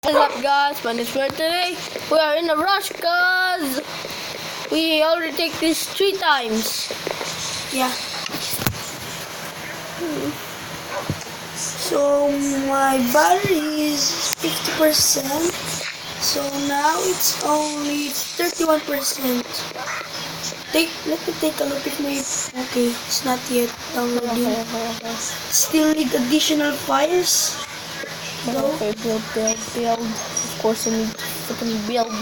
What's up, guys? My name is Parrot. Today we are in a rush because we already take this 3 times. Yeah. So my battery is 50%. So now it's only 31%. Let me take a look if my okay, it's not yet downloading. Still need additional files. No. Okay, build. Of course, I need to fucking build.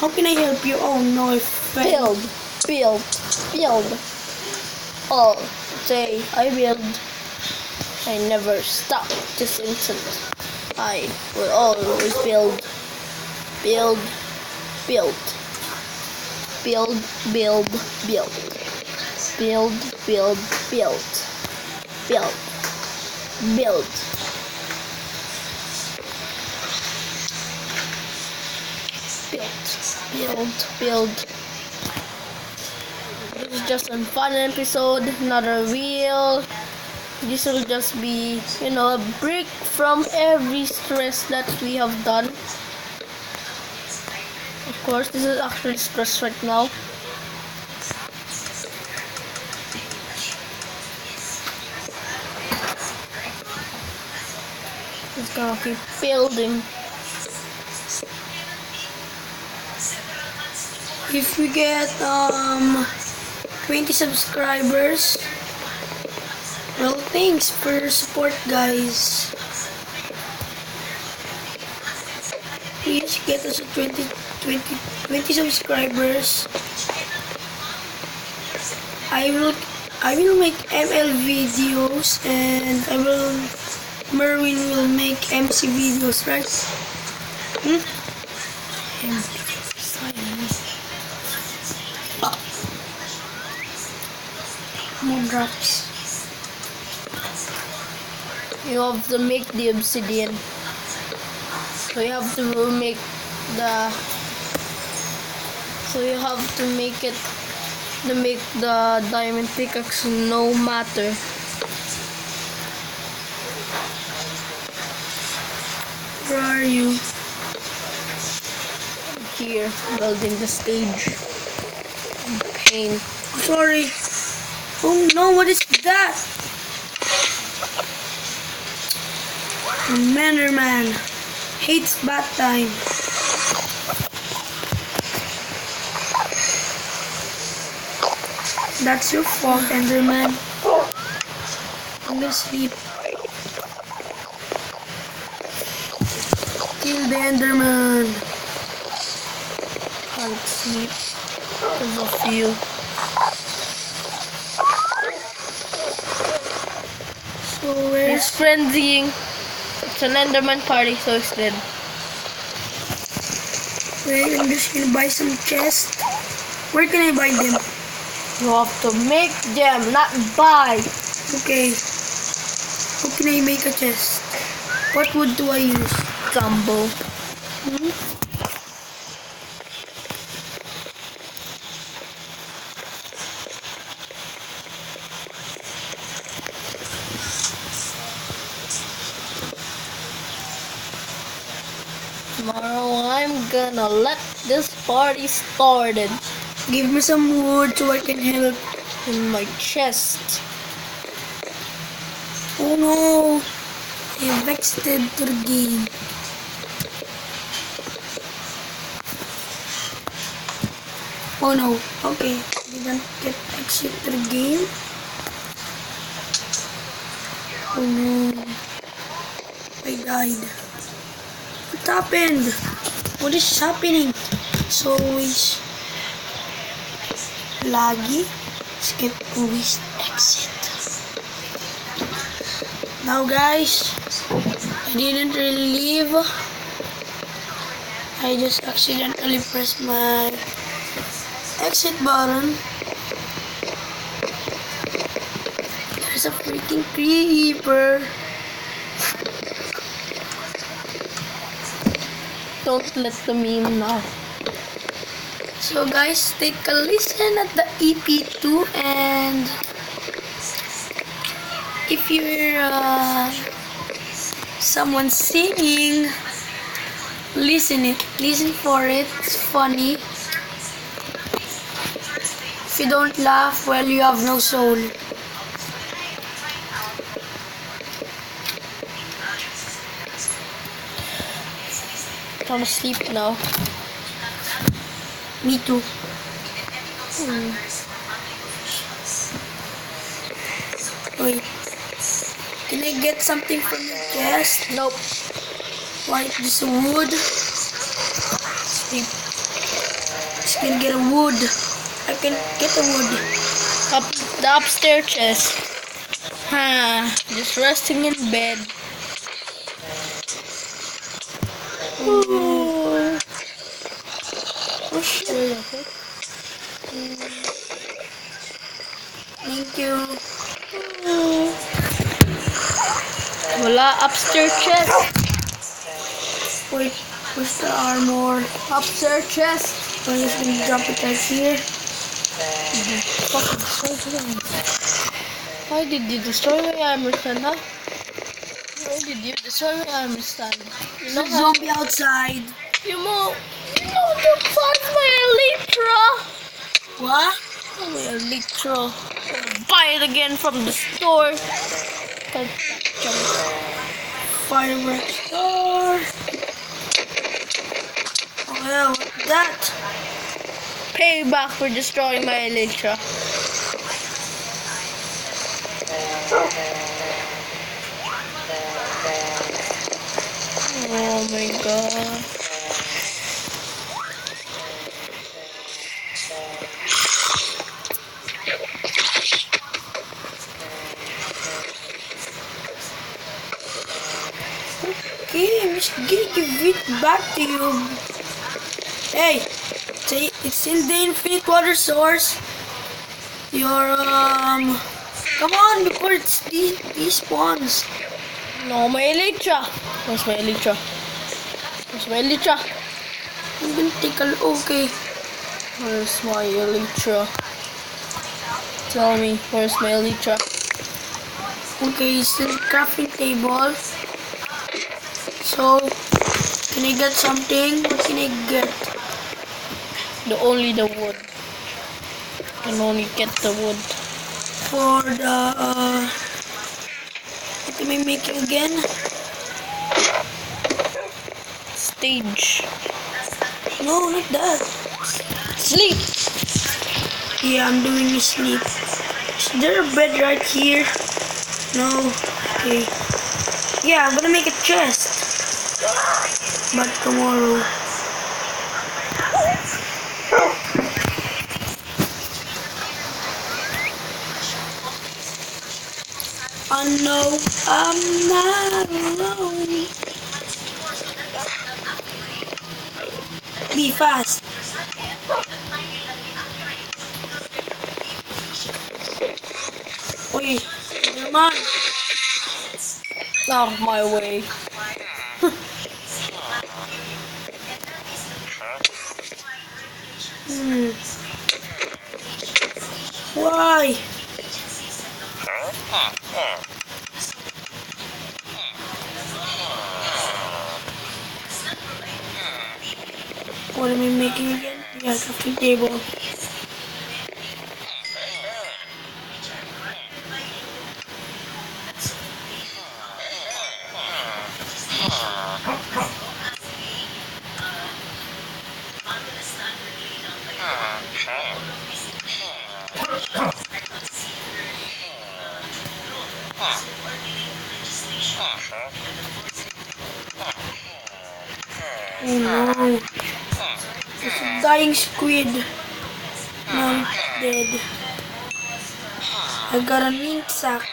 How can I help you? Oh no, if Build. All day I build. I never stop this instant. I will always build. Build. Build. This is just a fun episode, not a real. This will just be, a break from every stress that we have done. Of course, this is actually stress right now. It's gonna keep building. if we get 20 subscribers, well, thanks for your support, guys. Please get us a 20 subscribers. I will make ML videos, and Merwin will make MC videos, right? More drops. You have to make the obsidian. So you have to make it to make the diamond pickaxe no matter. Where are you? Here, building the stage. Pain. Sorry. Oh no, what is that? Enderman hates bath time. That's your fault, Enderman. I'm gonna sleep. Kill the Enderman. Can't sleep because of you. So where's He's frenzying. It's an Enderman party, so it's dead. wait, I'm just gonna buy some chests. Where can I buy them? You have to make them, not buy. Okay. How can I make a chest? What wood do I use? Gumbo. Tomorrow I'm gonna let this party started Give me some wood so I can help. in my chest. Oh no! I exited to the game. Oh no. Okay. Didn't get exit to the game. Oh no. I died. What happened? What is happening? It's always laggy. Skip always exit. Now guys, I didn't really leave. I just accidentally pressed my exit button. There's a freaking creeper. Don't let the meme now. So guys, take a listen at the EP2, and if you're Someone singing. Listen for it. It's funny. If you don't laugh, well, you have no soul. I want to sleep now. Me too. Wait. Can I get something from your chest? Nope. Why? Just a wood? Sleep. Just gonna get a wood. I can get a wood. Up the upstairs chest. Just resting in bed. Oh, shit. Thank you. Wala upstairs chest. Wait, where's the armor? Upstairs chest. I'm just gonna drop it right here. Why did you destroy my armor stand, huh? Why did you destroy my armor stand? You know There's a zombie outside. You know that's my elytra. What? My elytra. Buy it again from the store. Fireworks store. Oh hell, what's that? Payback for destroying my elytra. Oh my god. Okay, I'm just gonna give it back to you. Hey, it's in the infinite water source. Your come on before it's despawns. No, my elytra. Where's my elytra? Where's my elytra? I'm gonna take a look. Okay. Where's my elytra? Tell me, where's my elytra? Okay, it's in the crafting table. So, can I get something? What can I get? Only the wood. Can only get the wood. For the what am I making again? Stage. No, not that. Sleep. Yeah, I'm doing a sleep. Is there a bed right here? No. Okay. Yeah, I'm gonna make a chest. But tomorrow. I know I'm not alone. Be fast. Wait, come on. Out of my way. Why? What am I making again? Yeah, crafting table. Oh no. It's a dying squid. Now it's dead. I got a mint sack.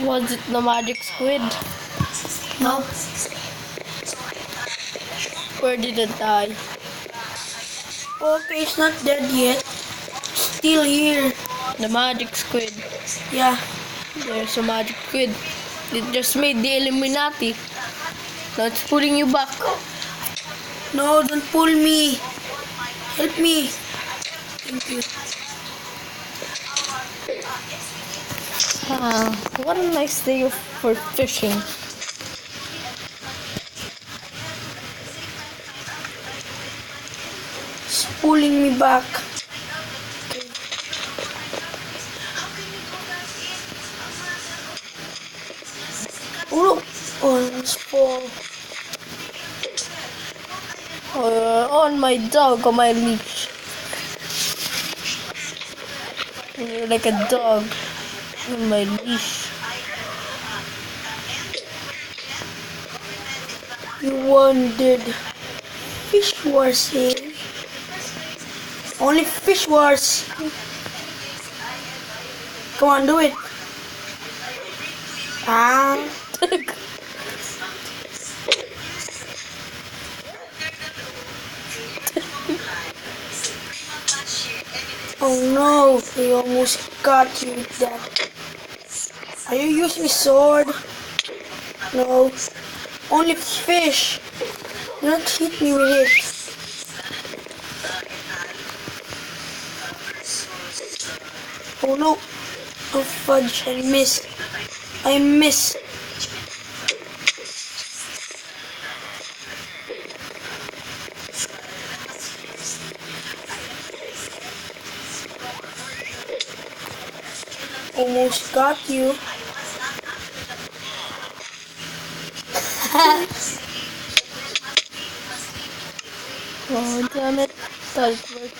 Was it the magic squid? No. Where did it die? Okay, it's not dead yet. Still here. The magic squid. Yeah. There's a magic squid. It just made the Illuminati. Now it's pulling you back. No, don't pull me. Help me. Thank you. What a nice day for fishing. pulling me back. Oh no! Oh, it's full. On my dog, on my leash. You're like a dog on my leash. You wanted fish wars, eh? Only fish wars. Come on, do it. Ah. Oh no, they almost got you with that. Are you using a sword? No. Only fish. Do not hit me with it. Oh no. Oh fudge, I missed. I missed. Almost got you. Oh, damn it. Thought it worked.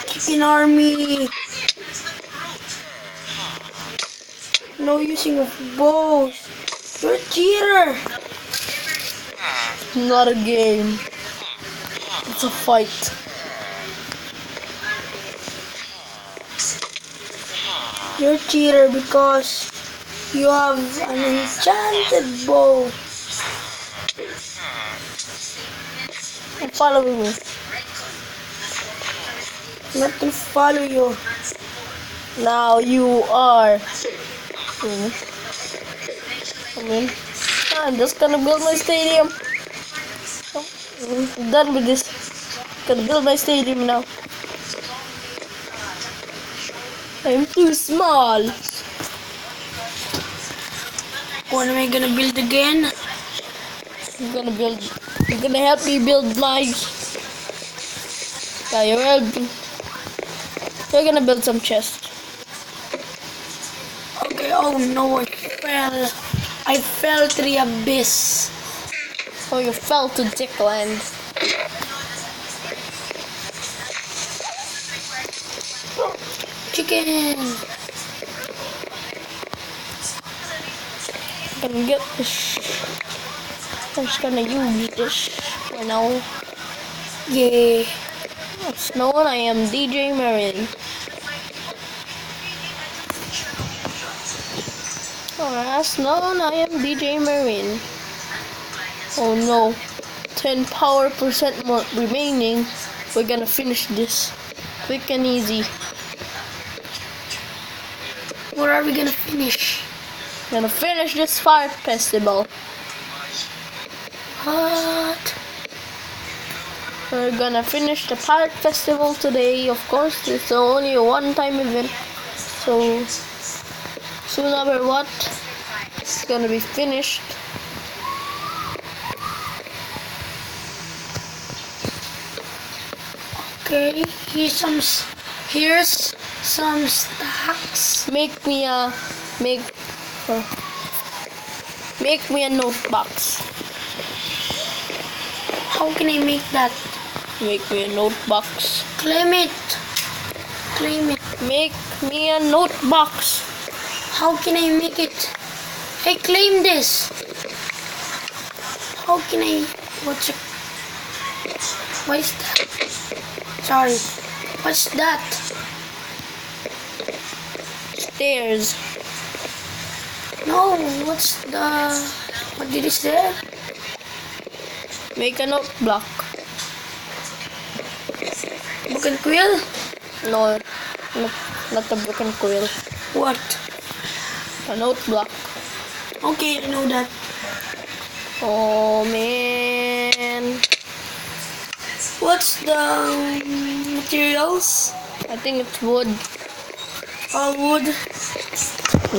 Chicken army. No using of bows. You're a cheater. Not a game. It's a fight. You're a cheater because you have an enchanted bow. And follow me. I'm not gonna follow you. Now you are. Come in. I'm just gonna build my stadium. Done with this. Gonna build my stadium now. I'm too small. What am I gonna build again? I'm gonna build. You're gonna help me build my. Yeah, you're gonna build some chests. Okay, oh no, I fell. I fell to the abyss. Oh, you fell to Dickland. Chicken. I'm gonna get this. I'm just gonna use this for now. Yeah. It's known I am DJ Marin. As known I am DJ Marin. Oh no. 10 power percent more remaining. We're gonna finish this. Quick and easy. What are we gonna finish? Gonna finish this fire festival. What? We're gonna finish the Parrot Festival today, of course. It's only a one-time event. So, soon after what, it's gonna be finished. Okay, here's some stacks. Make me a note box. How can I make that? Make me a note box. Claim it. Claim it. Make me a note box. How can I make it? I claim this. How can I? What's it? What is that? Sorry. What's that? Stairs. No. What's the? What did it say? Make a note block. Book and quill? No, not a broken quill. What? A note block. Okay, I know that. Oh man. What's the materials? I think it's wood. All wood.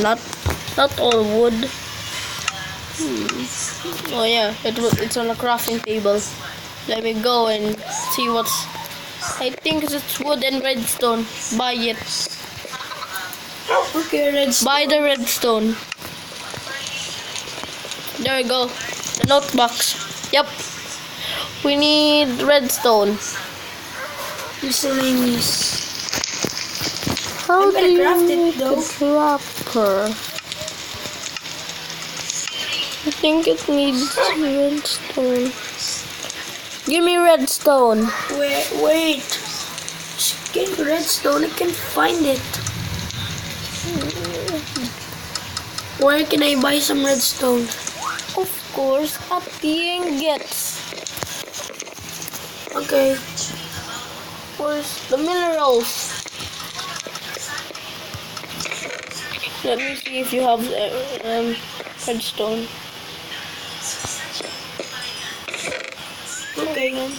Not all wood. Oh yeah, it's on a crafting table. Let me go and see what's. I think it's wood and redstone. Buy it. Okay, redstone. Buy the redstone. There we go. The note box. Yep. We need redstone. Miscellaneous. How I'm do gonna you craft it, make though. a dropper? I think it needs redstone. Give me redstone. Wait. Just get redstone. I can find it. Where can I buy some redstone? Of course, at the ingots. Okay. Where's the minerals? Let me see if you have redstone. Okay.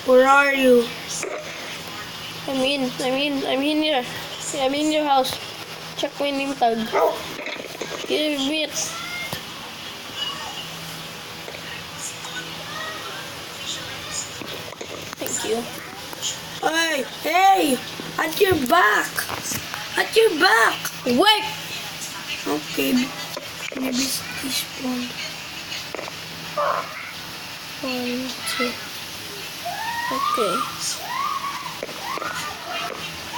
Where are you? I'm in here. I'm in your house. Check my name tag. Give me it. Thank you. Hey! At your back! At your back! Wait! Okay. Maybe this one. 1, 2. Okay.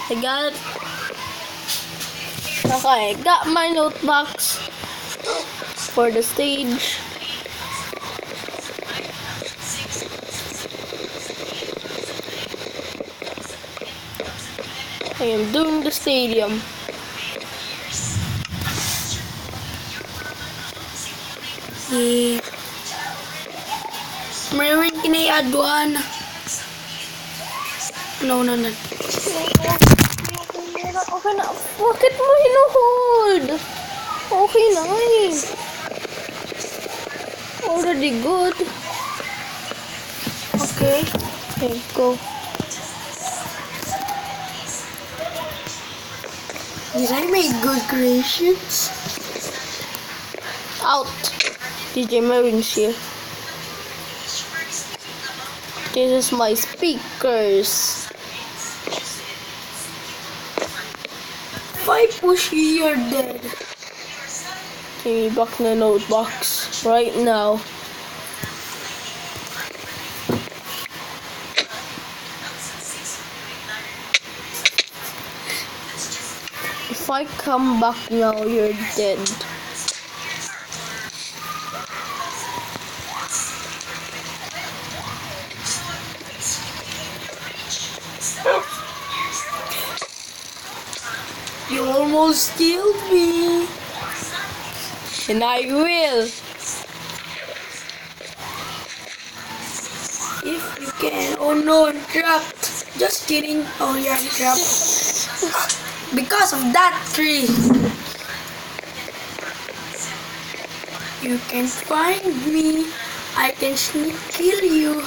I got it. Okay, got my note box for the stage. I am doing the stadium. Yeah. Marvin, can I add one? No. Okay na. Bakit mo hinuhold? Okay na eh. Already good. Okay. Okay, go. Did I make good creations? Out. DJ Marin's here. This is my speakers. If I push you, you're dead. Give me back the note box right now. If I come back now, you're dead. You almost killed me. And I will. If you can. Oh no, I'm trapped. Just kidding. Oh yeah, I'm trapped. Because of that tree. You can find me. I can sneak kill you.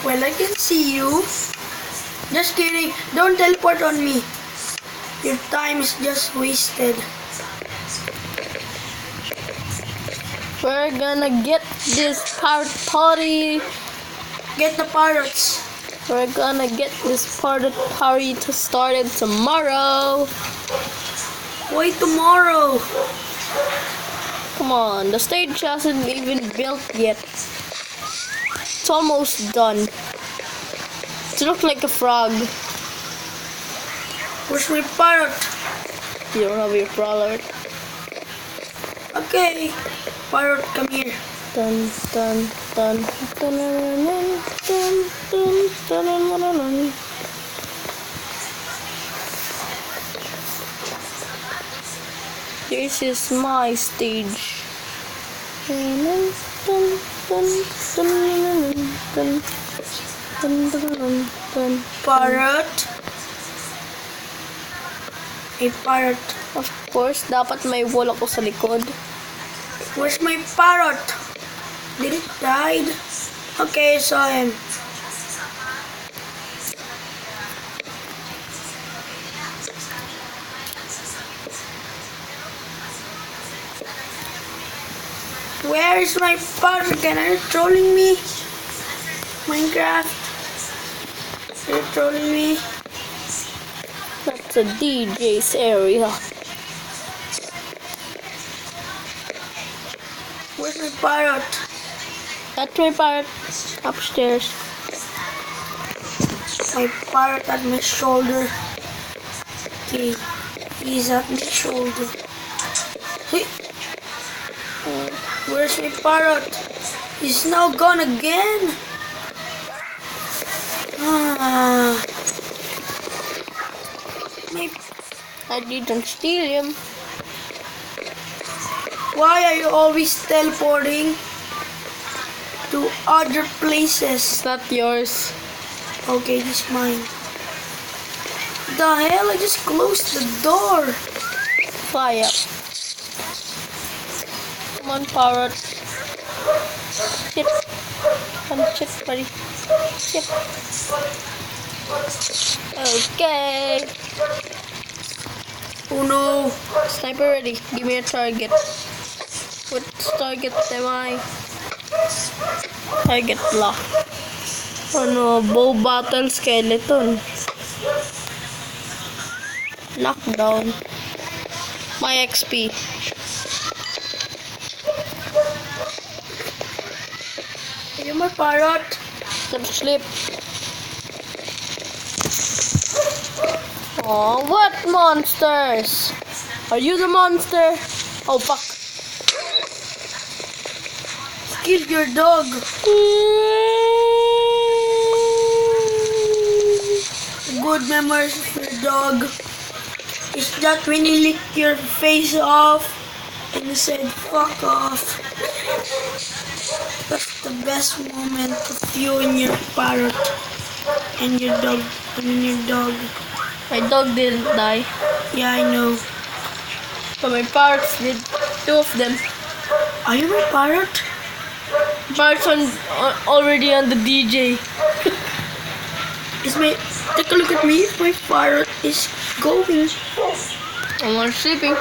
Well, I can see you. Just kidding. Don't teleport on me. Your time is just wasted. We're gonna get this parrot party. Get the parrots. We're gonna get this parrot party to start it tomorrow. Why tomorrow? Come on, the stage hasn't even built yet. It's almost done. It looks like a frog. Where's my parrot? You don't have your parrot. Okay. Parrot, come here. Dun dun dun dun dun dun dun dun dun dun dun. This is my stage. Dun dun dun dun dun dun dun dun. Parrot. A parrot. Of course, dapat may wall ako sa likod. Where's my parrot? Did it die? Okay, I saw him. Where is my parrot again? Are you trolling me? Minecraft? Are you trolling me? That's a DJ's area. Where's my parrot? That's my parrot upstairs. My parrot at my shoulder. Okay, he's at my shoulder. Hey. Where's my parrot? He's now gone again. I didn't steal him. Why are you always teleporting to other places? It's not yours. Okay, this is mine. The hell? I just closed the door. Fly up. Come on, parrot. Shit. Come shit, buddy. Shit. Okay. Oh no. Sniper ready. Give me a target. What target am I? Target lock. Oh no, bow battle skeleton. Lockdown. My XP. Are you my parrot? Don't sleep. Oh, what monsters? Are you the monster? Oh, fuck. Kill your dog. Good memories of your dog is that when you licked your face off and you said fuck off. That's the best moment of you and your parrot and your dog. Your dog. My dog didn't die, Yeah, I know. but my parrots did. Two of them. Are you my parrot? Parrots already on the DJ. Is my take a look at me. My parrot is going. I'm already sleeping.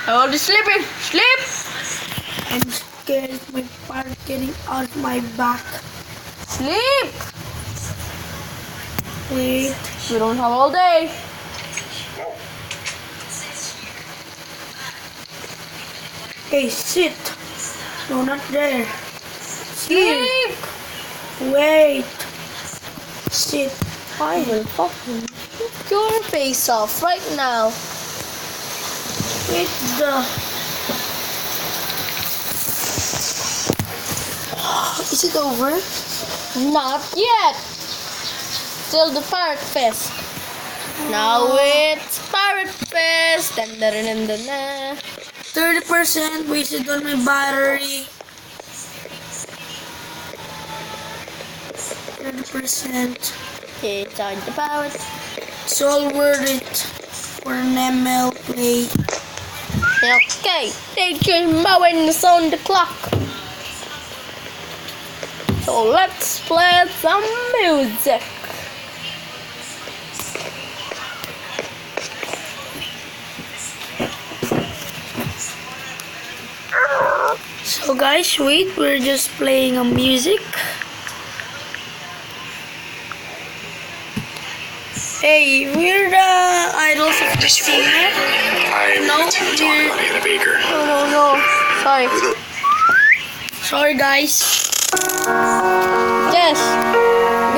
I'm already sleeping. Sleep! I'm scared of my parrot getting out of my back. Sleep! Wait. We don't have all day. Okay, sit. No, not there. Here. Sleep! Wait. Sit. I will fucking rip your face off right now. Wait the. Is it over? Not yet. Still the Parrot Fest. Now it's Parrot Fest. Dun, dun, dun, dun, dun. 30% wasted on my battery. 30%. It's on the parrot. It's all worth it for an ML play. Okay, Nature's mowing is on the clock. So let's play some music. So guys, wait, we're just playing a music. Hey, we're the idols of the singer. No, we're... No. Sorry. Sorry guys. Yes,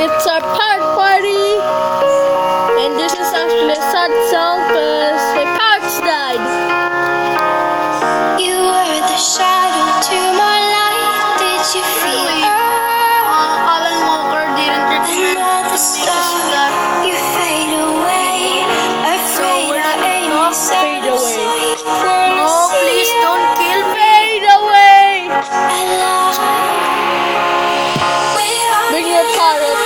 it's our parrot party. And this is actually a sad song because my parrots died. You were the shadow to my light. Did you feel Alan Walker didn't another star? You fade away. Afraid I ain't Fade away. No, please don't kill me. Fade away. Bring your parrot.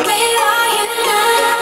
Where are you now?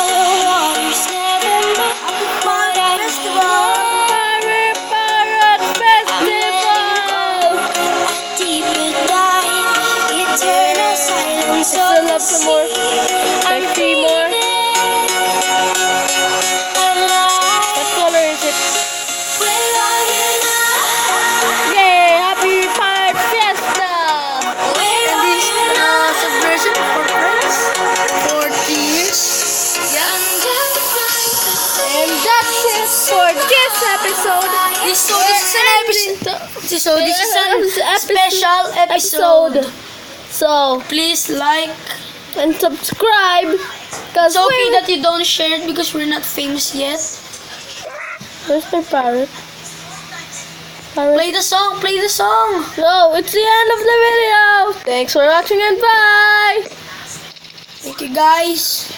shallow waters never met. What I Parrot Festival! deeper dive, eternal silence Still have some more. Like 3 more. What color is it? Where are you now? Yay! Happy Parrot Fiesta! Where And are this you now? subversion for friends. 40 years. And that's it for this episode. This is an episode. So this is a special episode. So, Please like. and subscribe. Cause It's okay that you don't share it because we're not famous yet. Where's my parrot? Parrot? Play the song. Play the song. No, it's the end of the video. Thanks for watching and bye. Thank you guys.